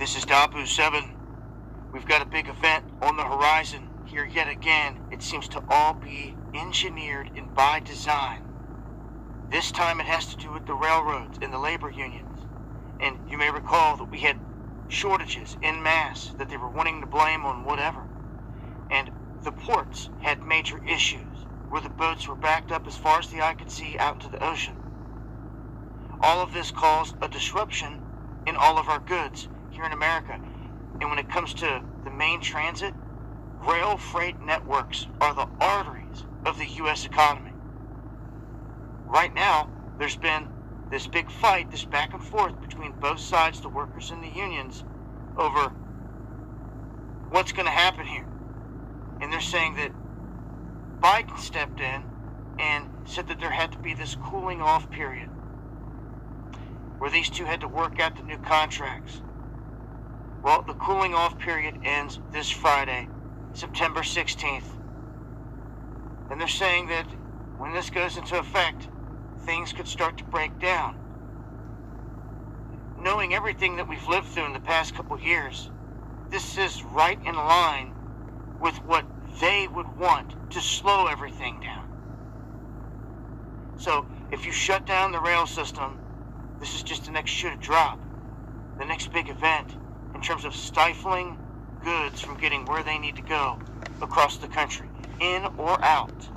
This is Dabu 7. We've got a big event on the horizon here yet again. It seems to all be engineered and by design. This time it has to do with the railroads and the labor unions. And you may recall that we had shortages en masse that they were wanting to blame on whatever. And the ports had major issues where the boats were backed up as far as the eye could see out into the ocean. All of this caused a disruption in all of our goods here in America. And when it comes to the main transit, rail freight networks are the arteries of the U.S. economy. Right now, there's been this big fight, this back and forth between both sides, the workers and the unions, over what's going to happen here. And they're saying that Biden stepped in and said that there had to be this cooling off period where these two had to work out the new contracts. Well, the cooling off period ends this Friday, September 16th. And they're saying that when this goes into effect, things could start to break down. Knowing everything that we've lived through in the past couple years, this is right in line with what they would want to slow everything down. So if you shut down the rail system, this is just the next shoe to drop, the next big event in terms of stifling goods from getting where they need to go across the country, in or out.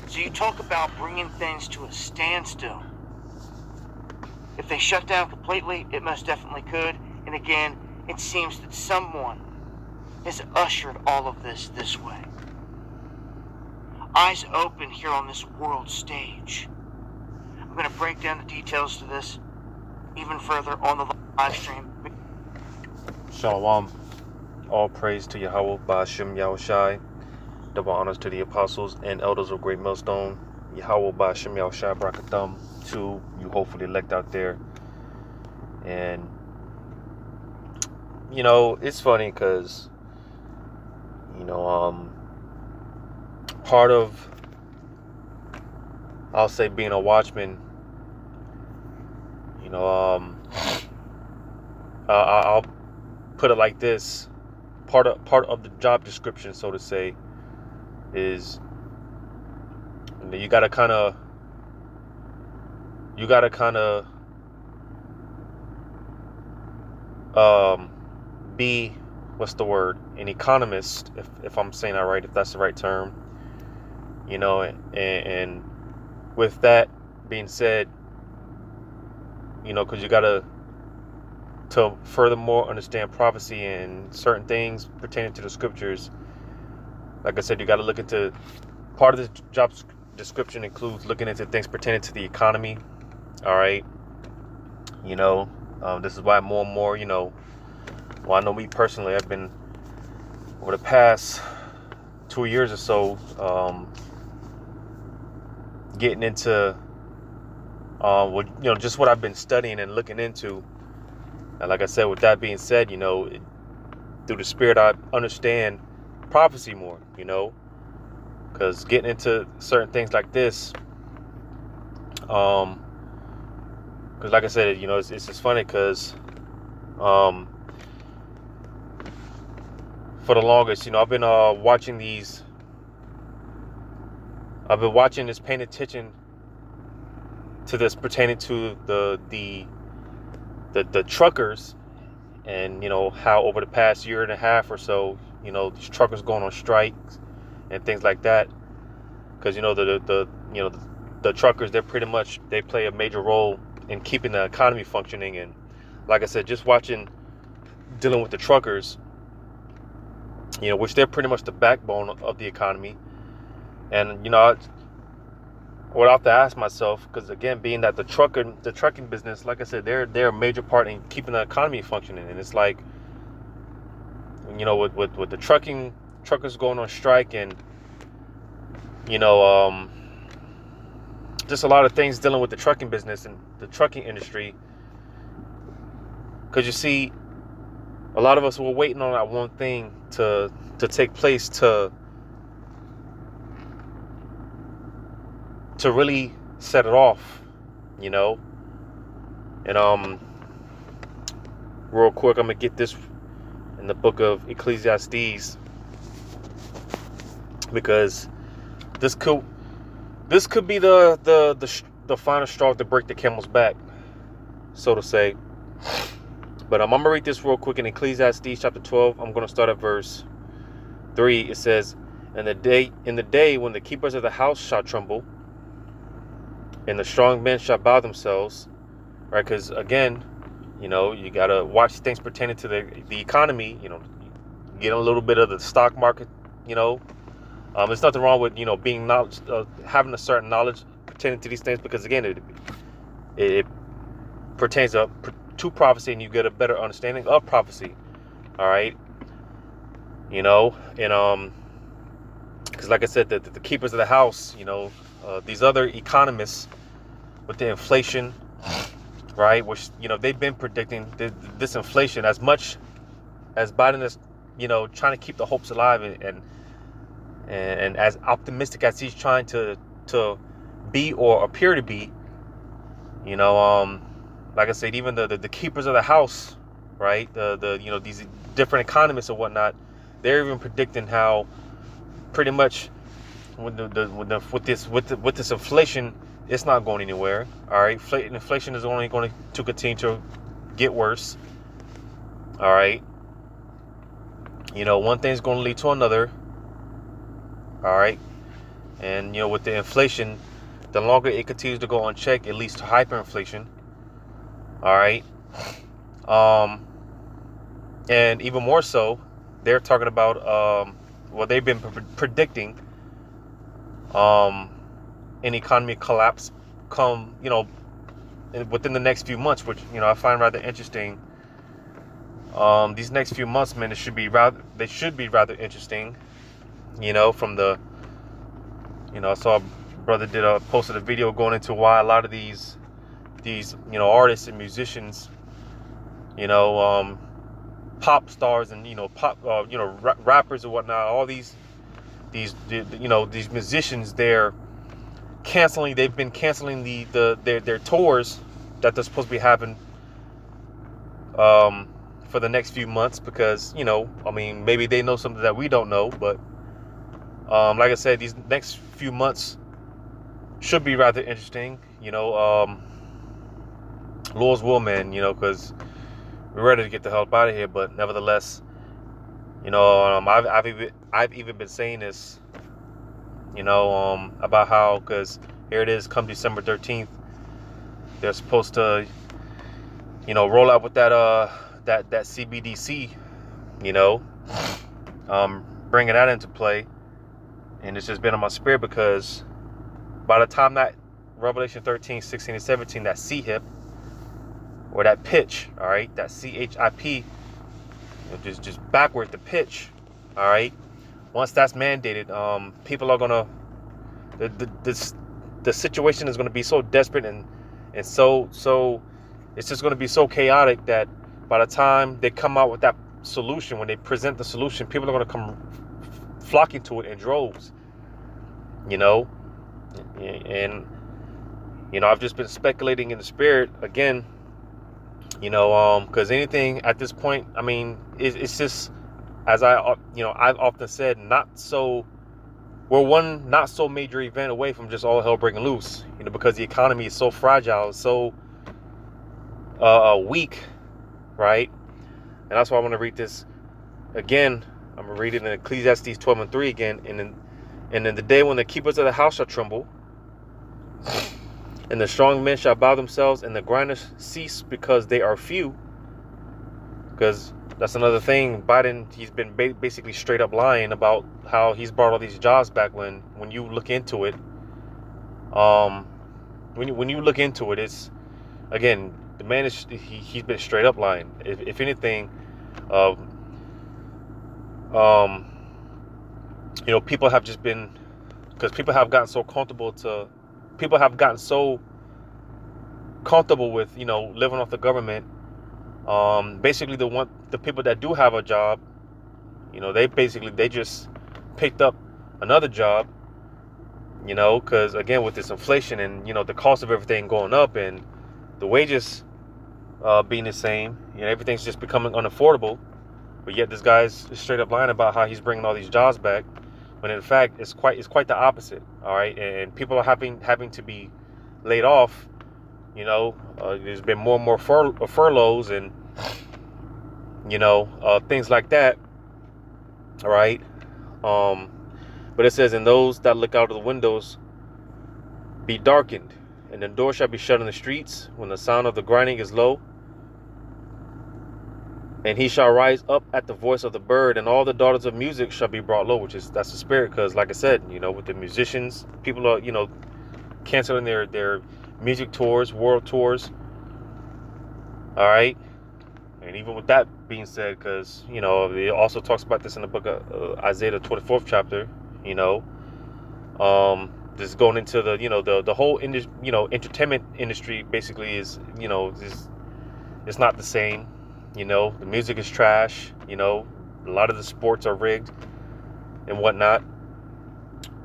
So you talk about bringing things to a standstill. If they shut down completely, it most definitely could. And again, it seems that someone has ushered all of this way. Eyes open here on this world stage. I'm going to break down the details to this even further on the live stream. Shalom. All praise to Yahweh, Ba'ashem Yahushai. Double honors to the apostles and elders of Great Millstone. Yahweh, Ba'ashem Yahushai, Brakathum, to you hopefully elect out there. And, you know, it's funny because, you know, part of, I'll say, being a watchman, you know, I'll put it like this: part of the job description, so to say, is you gotta kind of be, what's the word, an economist, if I'm saying that right, if that's the right term, you know, and with that being said, you know, because you gotta, to furthermore understand prophecy and certain things pertaining to the scriptures, like I said, you got to look into, part of the job description includes looking into things pertaining to the economy. All right. You know, this is why more and more, you know, well, I know me personally, I've been over the past 2 years or so, getting into, you know, just what I've been studying and looking into. And like I said, with that being said, you know, through the Spirit, I understand prophecy more, you know, because getting into certain things like this, because like I said, you know, it's just funny because for the longest, you know, I've been watching this, paying attention to this pertaining to the truckers, and you know how over the past year and a half or so, you know, these truckers going on strikes and things like that, because you know the truckers, they play a major role in keeping the economy functioning. And like I said, just dealing with the truckers, you know, which they're pretty much the backbone of the economy. And you know, I would have to ask myself, because again, being that the trucking business, like I said, they're a major part in keeping the economy functioning. And it's like, you know, with the truckers going on strike, and you know, just a lot of things dealing with the trucking business and the trucking industry. Because you see, a lot of us were waiting on that one thing to take place to really set it off, you know. And real quick. I'm gonna get this in the book of Ecclesiastes, because this could be the final straw to break the camel's back, so to say. But I'm gonna read this real quick in Ecclesiastes chapter 12. I'm gonna start at verse 3. It says, in the day when the keepers of the house shall tremble, and the strong men shall bow themselves, right? Because again, you gotta watch things pertaining to the economy. Get a little bit of the stock market. There's nothing wrong with being knowledge, having a certain knowledge pertaining to these things, because again, it pertains to prophecy, and you get a better understanding of prophecy. All right, and because like I said, the keepers of the house, these other economists with the inflation, right? Which they've been predicting this inflation as much as Biden is, trying to keep the hopes alive, and as optimistic as he's trying to be or appear to be, like I said, even the keepers of the house, right? These different economists or whatnot, they're even predicting how pretty much with this inflation, it's not going anywhere. All right, inflation is only going to continue to get worse. All right, one thing's going to lead to another. All right, and with the inflation, the longer it continues to go unchecked, it leads to hyperinflation. All right, and even more so, they're talking about they've been predicting an economy collapse come within the next few months, which I find rather interesting. These next few months, man, they should be rather interesting. From the I saw a brother posted a video going into why a lot of these artists and musicians, pop stars and pop rappers and whatnot, all these musicians, they've been canceling their tours that they're supposed to be having for the next few months, because maybe they know something that we don't know. But like I said, these next few months should be rather interesting. Lord's will, man, because we're ready to get the hell out of here. But nevertheless, I've even been saying this, about how, because here it is, come December 13th, they're supposed to, roll out with that CBDC, bringing that into play. And it's just been on my spirit, because by the time that Revelation 13, 16, and 17, that CHIP, or that pitch, all right, that CHIP, just backward the pitch, all right. Once that's mandated, people are gonna, the situation is gonna be so desperate and so it's just gonna be so chaotic that by the time they come out with that solution, when they present the solution, people are gonna come flocking to it in droves, and I've just been speculating in the spirit again, because anything at this point, I mean, it's just, as I've often said, we're one not so major event away from just all hell breaking loose, because the economy is so fragile, so weak, right? And that's why I want to read this again. I'm going to read it in Ecclesiastes 12 and 3 again. And in the day when the keepers of the house shall tremble, and the strong men shall bow themselves, and the grinders cease because they are few. Because that's another thing. Biden, he's been basically straight up lying about how he's brought all these jobs back. When you look into it, when you look into it, it's, again, the man he's been straight up lying. If anything, people have just been, because people have gotten so comfortable with living off the government. Basically, the people that do have a job, they just picked up another job, because again, with this inflation and the cost of everything going up and the wages being the same, You know, everything's just becoming unaffordable. But yet this guy's straight up lying about how he's bringing all these jobs back, when in fact it's quite the opposite. All right, and people are having to be laid off. You know, there's been more and more furloughs and things like that. All right, but it says, "And those that look out of the windows be darkened, and the door shall be shut in the streets when the sound of the grinding is low. And he shall rise up at the voice of the bird, and all the daughters of music shall be brought low," that's the spirit. Because, like I said, with the musicians, people are, canceling their music tours, world tours. All right. And even with that being said, because, it also talks about this in the book of Isaiah, the 24th chapter, just going into the whole entertainment industry basically is, it's not the same. The music is trash. A lot of the sports are rigged and whatnot.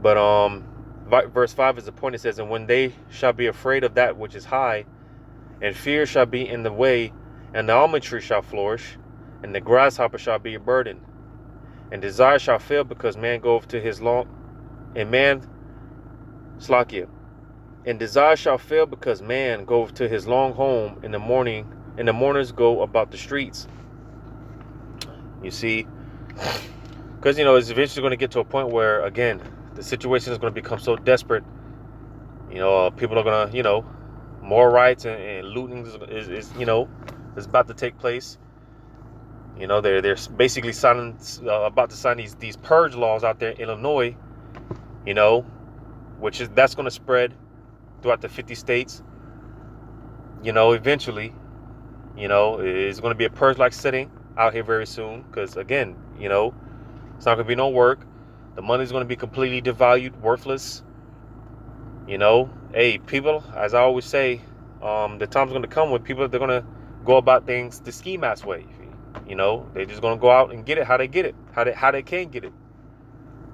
But verse 5 is the point. It says, "And when they shall be afraid of that which is high, and fear shall be in the way, and the almond tree shall flourish, and the grasshopper shall be a burden, and desire shall fail because man goeth to his long, and man slakia, and desire shall fail because man goeth to his long home in the morning, and the mourners go about the streets." You see, because it's eventually going to get to a point where, again, the situation is going to become so desperate. People are going to, more riots and looting is about to take place. They're basically about to sign these purge laws out there in Illinois. That's going to spread throughout the 50 states. Eventually, it's going to be a purge-like setting out here very soon. Because again, it's not going to be no work. The money's going to be completely devalued, worthless. Hey, people, as I always say, the time's going to come when they're going to go about things the ski mask way. They're just going to go out and get it how they get it, how they can get it.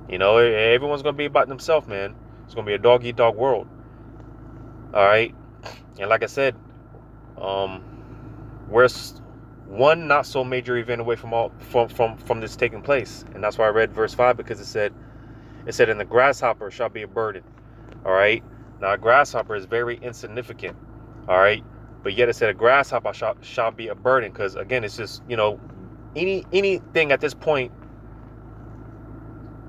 Everyone's going to be about themselves, man. It's going to be a dog-eat-dog world. All right. And like I said, we're one not so major event away from this taking place. And that's why I read verse 5, because it said, "And the grasshopper shall be a burden." All right. Now, a grasshopper is very insignificant. All right. But yet it said a grasshopper shall be a burden. Because again, it's just, anything at this point,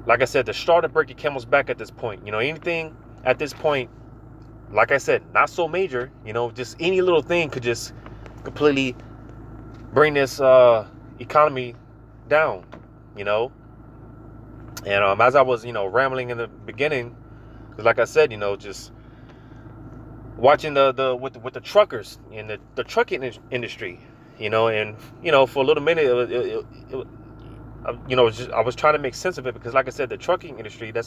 like I said, the straw to break your camel's back at this point. Anything at this point, like I said, not so major. Just any little thing could just completely bring this economy down. And as I was, rambling in the beginning, because like I said, just watching with the truckers in the trucking industry, and for a little minute, I was trying to make sense of it, because like I said, the trucking industry, they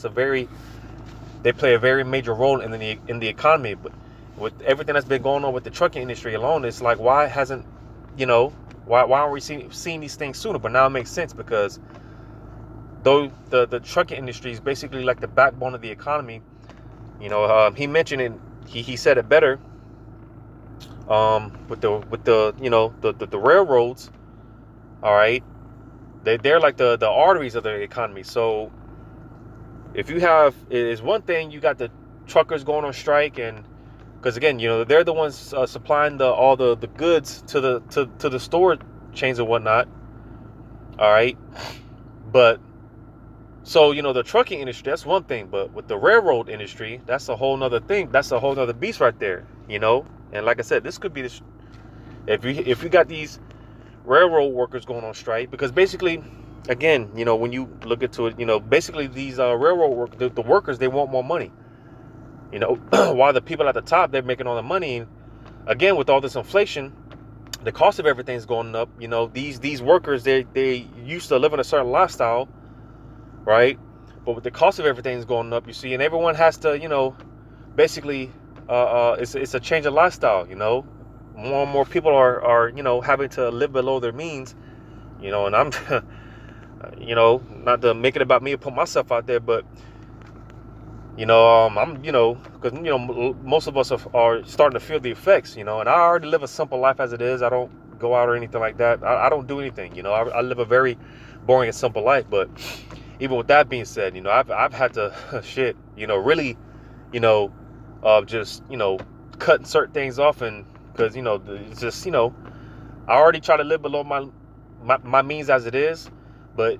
play a very major role in the economy. But with everything that's been going on with the trucking industry alone, it's like, why hasn't, why aren't we seeing these things sooner? But now it makes sense, because though the trucking industry is basically like the backbone of the economy. He mentioned it. He said it better. With the railroads. All right, they're like the arteries of the economy. So if you have, is one thing, you got the truckers going on strike, and because again, they're the ones supplying all the goods to the store chains and whatnot. All right, but so the trucking industry, that's one thing, but with the railroad industry, that's a whole nother thing. That's a whole nother beast right there. And like I said, this could be this. If you got these railroad workers going on strike, because basically, again, when you look into it, basically these railroad workers, the workers, they want more money. While the people at the top, they're making all the money. And again, with all this inflation, the cost of everything's going up. These workers, they used to live in a certain lifestyle, right? But with the cost of everything's going up, you see, and everyone has to, basically, it's a change of lifestyle. More and more people are having to live below their means. And I'm, not to make it about me or put myself out there, but I'm, because most of us are starting to feel the effects. And I already live a simple life as it is. I don't go out or anything like that. I don't do anything. You know, I live a very boring and simple life. But even with that being said, you know, I've had to shit, you know, really, you know, just, you know, cutting certain things off, and because, you know, it's just, you know, I already try to live below my means as it is, but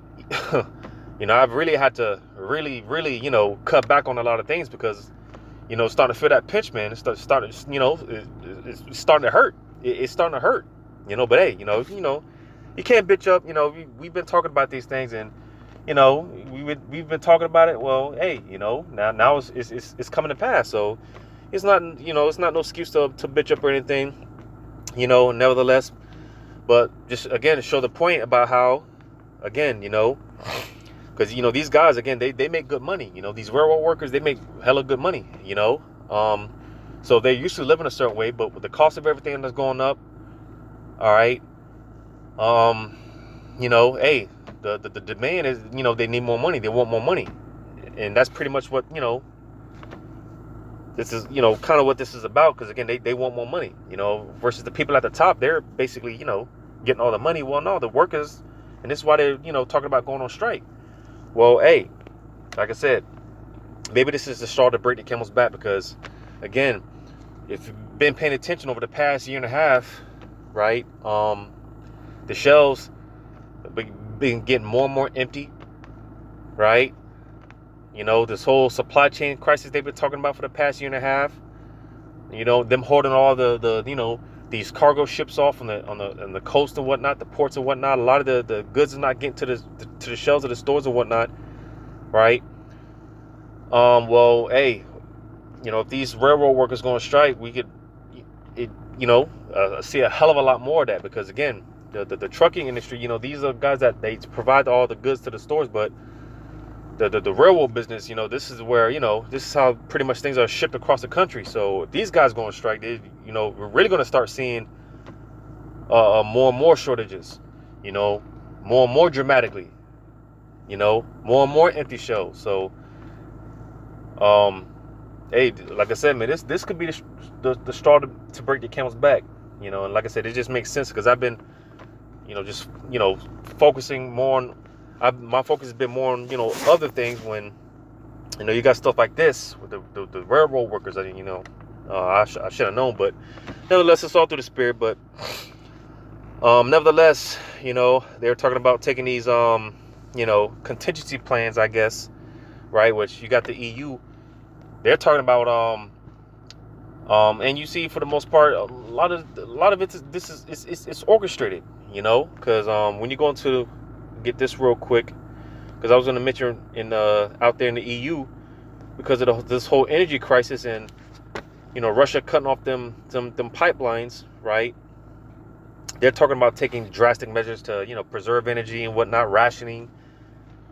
you know, I've really had to really, you know, cut back on a lot of things because, you know, starting to feel that pinch, man. It's starting, you know, it's starting to hurt. It's starting to hurt, you know. But hey, you know, you can't bitch up. You know, we've been talking about these things, and you know, we've been talking about it. Well, hey, you know, now it's coming to pass. So it's not, you know, it's not no excuse to bitch up or anything, you know. Nevertheless, but just again to show the point about how, again, you know, because, you know, these guys, again, they make good money. You know, these railroad workers, they make hella good money, you know. So they're used to living a certain way, but with the cost of everything that's going up, all right, you know, hey, the demand is, you know, they need more money. They want more money. And that's pretty much what, you know, this is, you know, kind of what this is about. Because, again, they want more money, you know, versus the people at the top. They're basically, you know, getting all the money. Well, no, the workers, and this is why they're, you know, talking about going on strike. Well, hey, like I said, maybe this is the straw to break the camel's back because, again, if you've been paying attention over the past year and a half, right, the shelves have been getting more and more empty, right? You know, this whole supply chain crisis they've been talking about for the past year and a half, you know, them holding all the you know, these cargo ships off on the coast and whatnot, the ports and whatnot. A lot of the goods are not getting to the shelves of the stores and whatnot, right? Well, hey, you know, if these railroad workers go on strike, we could, you know, see a hell of a lot more of that because, again, the trucking industry, you know, these are guys that they provide all the goods to the stores, but the railroad business, you know, this is where, you know, this is how pretty much things are shipped across the country. So if these guys go on strike, they, you know, we're really going to start seeing more and more shortages, you know, more and more dramatically, you know, more and more empty shelves. So, hey, like I said, man, this could be the straw to break the camel's back, you know. And like I said, it just makes sense because I've been, you know, just, you know, focusing more on, my focus has been more on, you know, other things when, you know, you got stuff like this with the railroad workers. You know, I should have known, but nevertheless, it's all through the spirit. But nevertheless, you know, they're talking about taking these, you know, contingency plans, I guess, right? Which you got the EU. They're talking about, and you see, for the most part, a lot of it's orchestrated, you know, because when you go into, get this real quick, because I was going to mention in out there in the EU, because of this whole energy crisis and, you know, Russia cutting off them pipelines, right? They're talking about taking drastic measures to, you know, preserve energy and whatnot, rationing.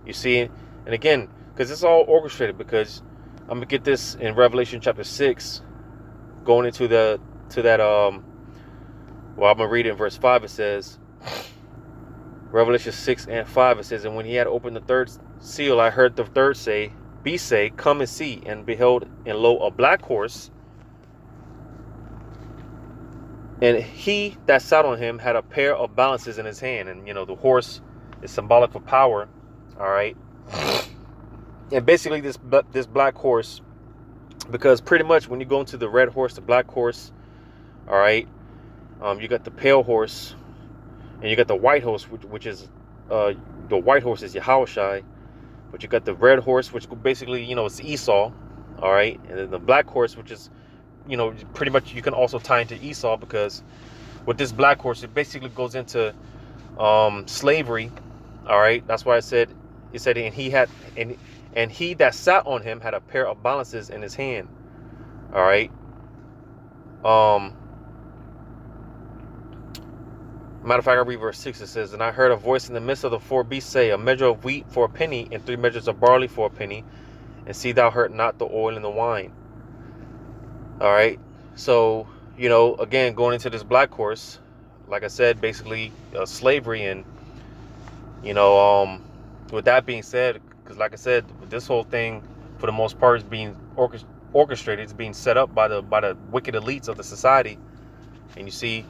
You see, and again, because it's all orchestrated, because I'm gonna get this in Revelation chapter 6, going into that well, I'm gonna read it in verse 5. It says, Revelation 6 and 5, it says, and when he had opened the third seal, I heard the third say, come and see. And behold, and lo, a black horse, and he that sat on him had a pair of balances in his hand. And, you know, the horse is symbolic for power, all right? And basically this black horse, because pretty much when you go into the red horse, the black horse, all right, you got the pale horse, and you got the white horse, which is, the white horse is Yahushai, but you got the red horse, which basically, you know, it's Esau, all right, and then the black horse, which is, you know, pretty much you can also tie into Esau, because with this black horse, it basically goes into slavery, all right. That's why it said, and he that sat on him had a pair of balances in his hand, all right. Matter of fact, I read verse 6. It says, and I heard a voice in the midst of the four beasts say, a measure of wheat for a penny, and 3 measures of barley for a penny, and see thou hurt not the oil and the wine. All right. So, you know, again, going into this black horse, like I said, basically slavery. And, you know, with that being said, because like I said, this whole thing, for the most part, is being orchestrated. It's being set up by the wicked elites of the society. And you see,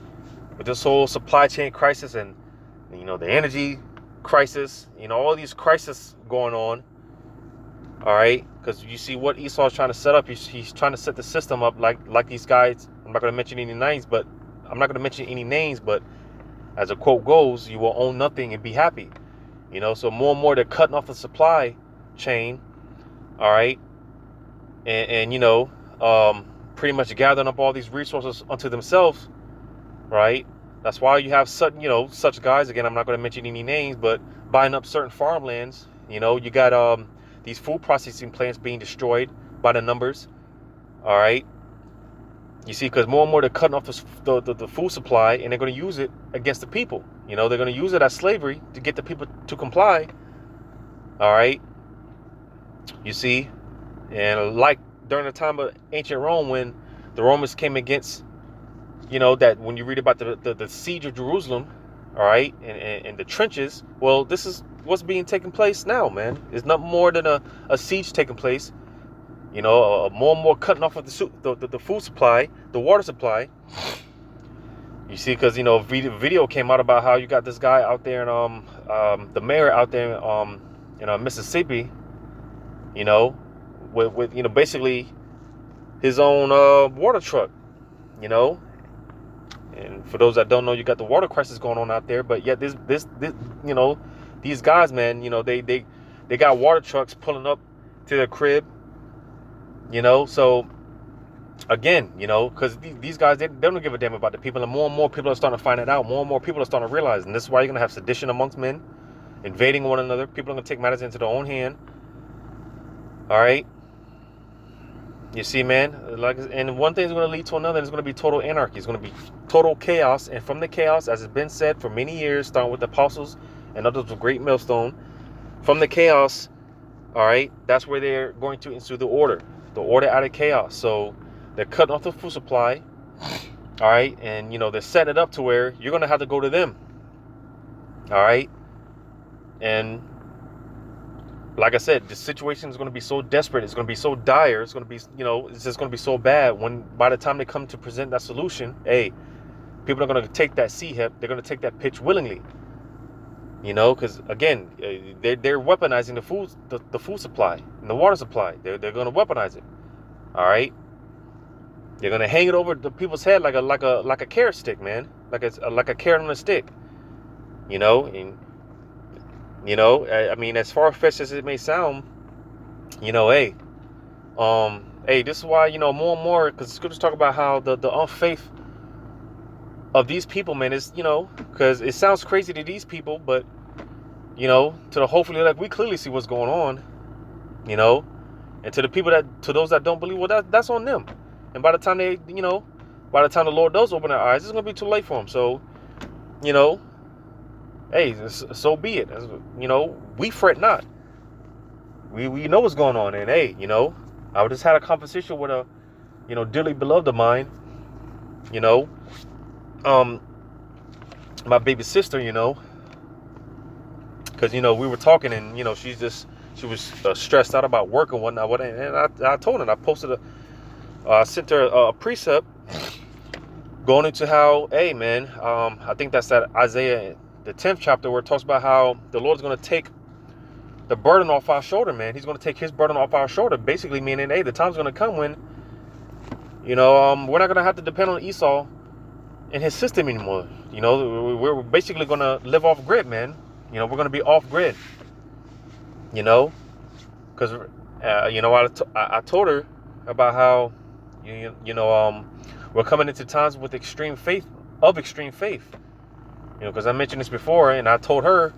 with this whole supply chain crisis and, you know, the energy crisis, you know, all these crises going on. All right, because you see what Esau's trying to set up. He's trying to set the system up like these guys. I'm not going to mention any names, but as a quote goes, you will own nothing and be happy. You know, so more and more they're cutting off the supply chain. All right, and you know, pretty much gathering up all these resources unto themselves. Right. That's why you have such guys. Again, I'm not going to mention any names, but buying up certain farmlands. You know, you got these food processing plants being destroyed by the numbers. All right. You see, because more and more they're cutting off the food supply, and they're going to use it against the people. You know, they're going to use it as slavery to get the people to comply. All right. You see, and like during the time of ancient Rome, when the Romans came against, you know, that when you read about the siege of Jerusalem, all right, and the trenches, well, this is what's being taking place now, man. It's not more than a siege taking place. You know, more and more cutting off of the food supply, the water supply. You see, because, you know, video came out about how you got this guy out there in the mayor out there in Mississippi, you know, with you know, basically his own water truck, you know. And for those that don't know, you got the water crisis going on out there. But yet this you know, these guys, man, you know, they got water trucks pulling up to their crib, you know. So again, you know, because these guys, they don't give a damn about the people, and more people are starting to find it out. More and more people are starting to realize, and this is why you're gonna have sedition amongst men, invading one another. People are gonna take matters into their own hand. All right. You see, man, and one thing is going to lead to another, and it's going to be total anarchy. It's going to be total chaos. And from the chaos, as it's been said for many years, starting with the apostles and others of great millstone, from the chaos, all right, that's where they're going to ensue the order out of chaos. So they're cutting off the food supply, all right, and, you know, they're setting it up to where you're going to have to go to them, all right, and like I said, the situation is going to be so desperate. It's going to be so dire. It's going to be, you know, it's just going to be so bad when by the time they come to present that solution, hey, people are going to take that C-hep. They're going to take that pitch willingly, you know, because again, they're weaponizing the food supply and the water supply. They're going to weaponize it. All right. They're going to hang it over the people's head like a carrot stick, man, like a carrot on a stick, you know. And you know, I mean, as far-fetched as it may sound, you know, hey, this is why, you know, more and more, because the scriptures talk about how the unfaith of these people, man, is, you know, because it sounds crazy to these people, but, you know, hopefully, like, we clearly see what's going on, you know, and to those that don't believe, well, that's on them. And by the time the Lord does open their eyes, it's going to be too late for them. So, you know, hey, so be it. You know, we fret not. We know what's going on. And hey, you know, I just had a conversation with a, you know, dearly beloved of mine, you know, my baby sister, you know, because, you know, we were talking, and, you know, she was stressed out about work and whatnot. And I told her, and I posted I sent her a precept going into how, hey, man, I think that's that Isaiah, the 10th chapter, where it talks about how the Lord's going to take the burden off our shoulder, man. He's going to take his burden off our shoulder, basically meaning, hey, the time's going to come when, you know, we're not going to have to depend on Esau and his system anymore. You know, we're basically going to live off grid, man. You know, we're going to be off grid, you know, because, you know, I told her about how, you know, we're coming into times with extreme faith. You know, because I mentioned this before, and I told her,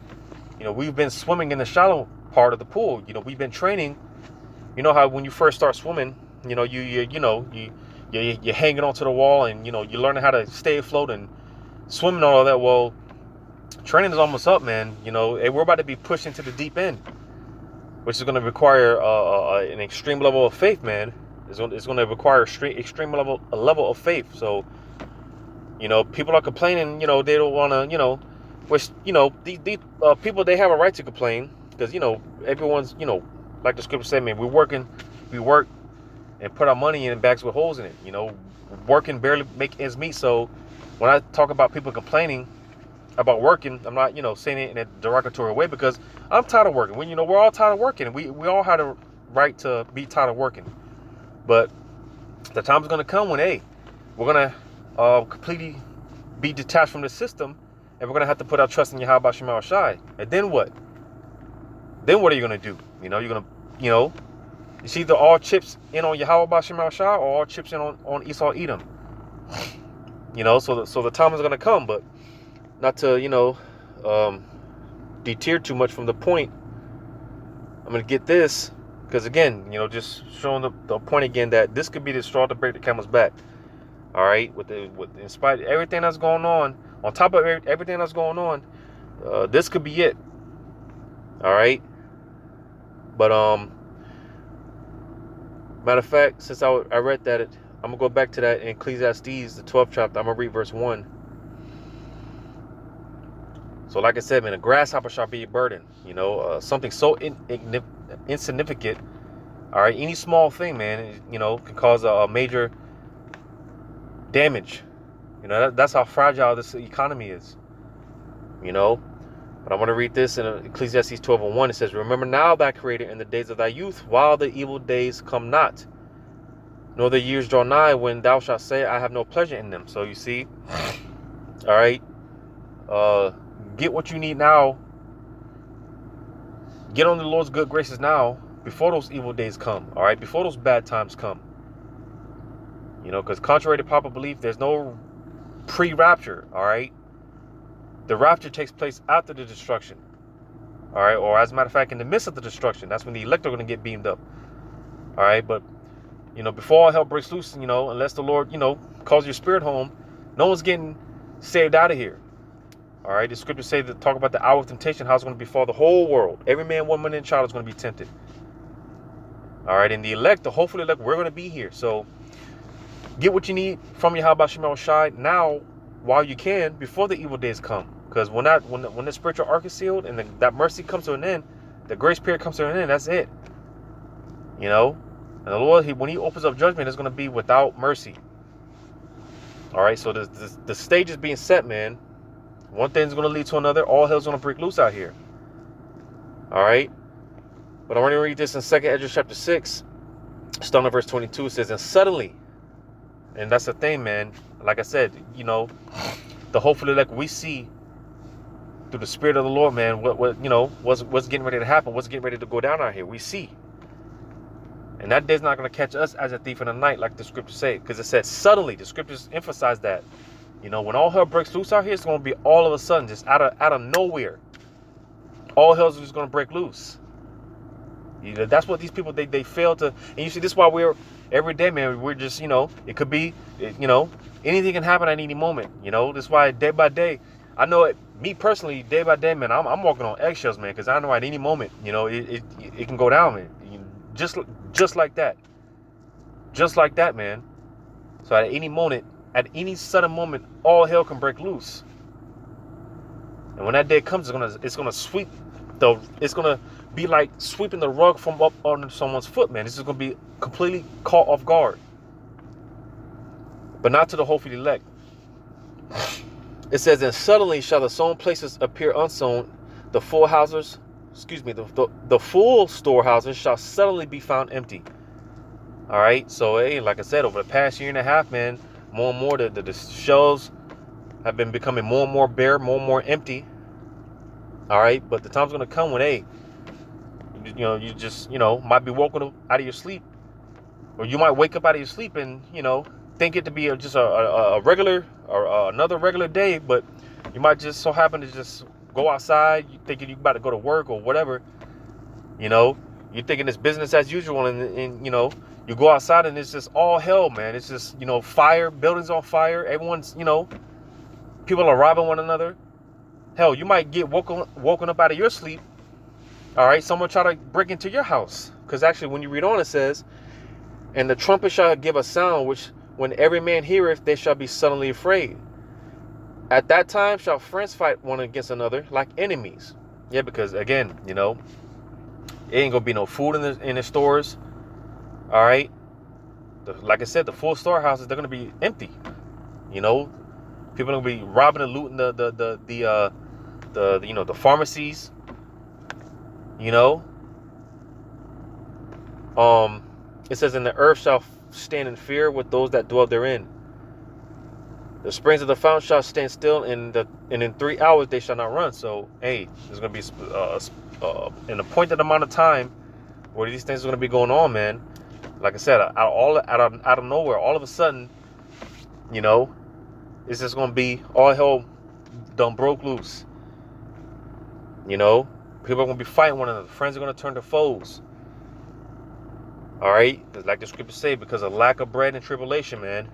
you know, we've been swimming in the shallow part of the pool. You know, we've been training. You know how when you first start swimming, you know, you're hanging onto the wall, and, you know, you're learning how to stay afloat and swim and all of that. Well, training is almost up, man. You know, we're about to be pushed into the deep end, which is going to require an extreme level of faith, man. It's going to require extreme level of faith. So, you know, people are complaining, you know, they don't want to, you know, which, you know, these people, they have a right to complain, because, you know, everyone's, you know, like the scripture said, man, we work and put our money in bags with holes in it, you know, working barely make ends meet. So, when I talk about people complaining about working, I'm not, saying it in a derogatory way, because I'm tired of working. We're all tired of working. We all have the right to be tired of working. But the time's going to come when, hey, we're going to completely be detached from the system, and we're going to have to put our trust in Yahweh Shema Shai. And then what? Then what are you going to do? You're going to, it's either all chips in on Yahweh Shema Shai or all chips in on Esau Edom. So the time is going to come, but not to, deter too much from the point. I'm going to get this, because again, just showing the point again that this could be the straw to break the camel's back. All right, in spite of everything that's going on top of everything that's going on, this could be it. All right, but matter of fact, since I read that, I'm gonna go back to that in Ecclesiastes, the 12th chapter. I'm gonna read verse 1. So, like I said, man, a grasshopper shall be a burden. Something so insignificant. All right, any small thing, man, can cause a major damage. That's how fragile this economy is. But I want to read this in Ecclesiastes 12:1. It says, "Remember now thy Creator in the days of thy youth, while the evil days come not, nor the years draw nigh, when thou shalt say, I have no pleasure in them." So you see, all right, get what you need now. Get on the Lord's good graces now, before those evil days come. All right, before those bad times come. Because contrary to popular belief, there's no pre-rapture. All right, the rapture takes place after the destruction. All right, or as a matter of fact, in the midst of the destruction, that's when the elect are going to get beamed up. All right, but before all hell breaks loose, unless the Lord, calls your spirit home, no one's getting saved out of here. All right, the scriptures say that talk about the hour of temptation, how it's going to befall the whole world. Every man, woman, and child is going to be tempted. All right, and the elect, the hopefully elect, we're going to be here. So get what you need from Yahweh Shema Shai now, while you can, before the evil days come. Because when the spiritual ark is sealed and that mercy comes to an end, the grace period comes to an end, that's it. And the Lord, when he opens up judgment, it's going to be without mercy. All right, so the stage is being set, man. One thing's going to lead to another. All hell's going to break loose out here. All right, but I'm going to read this in 2nd Ezra chapter 6, starting at verse 22. It says, "And suddenly," and that's the thing, man. Like I said, the hopefully, like we see through the Spirit of the Lord, man, what's getting ready to happen, what's getting ready to go down out here. We see. And that day's not going to catch us as a thief in the night, like the scriptures say. Because it says suddenly. The scriptures emphasize that. When all hell breaks loose out here, it's going to be all of a sudden, just out of nowhere. All hell's just going to break loose. That's what these people, they fail to. And you see, this is why we're, every day, man, we're just, it could be, anything can happen at any moment. That's why day by day, I know it, me personally, day by day, man, I'm walking on eggshells, man, because I know at any moment, it can go down, man. Just like that. Just like that, man. So at any moment, at any sudden moment, all hell can break loose. And when that day comes, it's gonna sweep it's gonna be like sweeping the rug from up under someone's foot, man. This is gonna be completely caught off guard. But not to the hopefully elect. It says, "And suddenly shall the sown places appear unsown, the full houses, the full storehouses shall suddenly be found empty." All right, so hey, like I said, over the past year and a half, man, more and more the shelves have been becoming more and more bare, more and more empty. All right, but the time's gonna come when, hey, you just might be woken up out of your sleep, or you might wake up out of your sleep and think it to be just a regular or another regular day, but you might just so happen to just go outside. You thinking you about to go to work or whatever. You're thinking it's business as usual, and you go outside and it's just all hell, man. It's just fire, buildings on fire. Everyone's people are robbing one another. Hell, you might get woken up out of your sleep. All right, someone try to break into your house, because actually when you read on, it says, "And the trumpet shall give a sound, which when every man heareth, they shall be suddenly afraid. At that time shall friends fight one against another like enemies." Yeah, because again, it ain't gonna be no food in the stores. All right, like I said, the full storehouses, they're gonna be empty. People are gonna be robbing and looting the pharmacies. It says, "And the earth shall stand in fear with those that dwell therein. The springs of the fountain shall stand still, and in 3 hours they shall not run." So, hey, there's gonna be an appointed amount of time where these things are gonna be going on, man. Like I said, out of nowhere, all of a sudden, it's just gonna be all hell done broke loose. People are gonna be fighting one another. Friends are gonna turn to foes. All right, like the scriptures say, because of lack of bread and tribulation, man.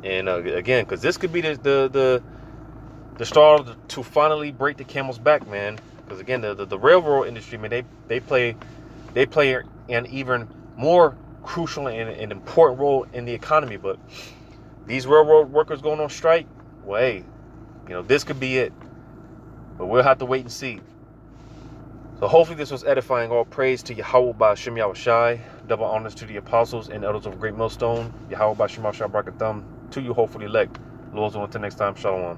And again, because this could be the straw to finally break the camel's back, man. Because again, the railroad industry, man, they play an even more crucial and important role in the economy. But these railroad workers going on strike, well, hey, this could be it. But we'll have to wait and see. So hopefully this was edifying. All praise to Yahweh Ba'Shem Yahushai. Double honors to the apostles and elders of Great Millstone. Yahweh Ba'Shem Yahushai Barakatham. To you hopefully elect. Lord's will until next time. Shalom.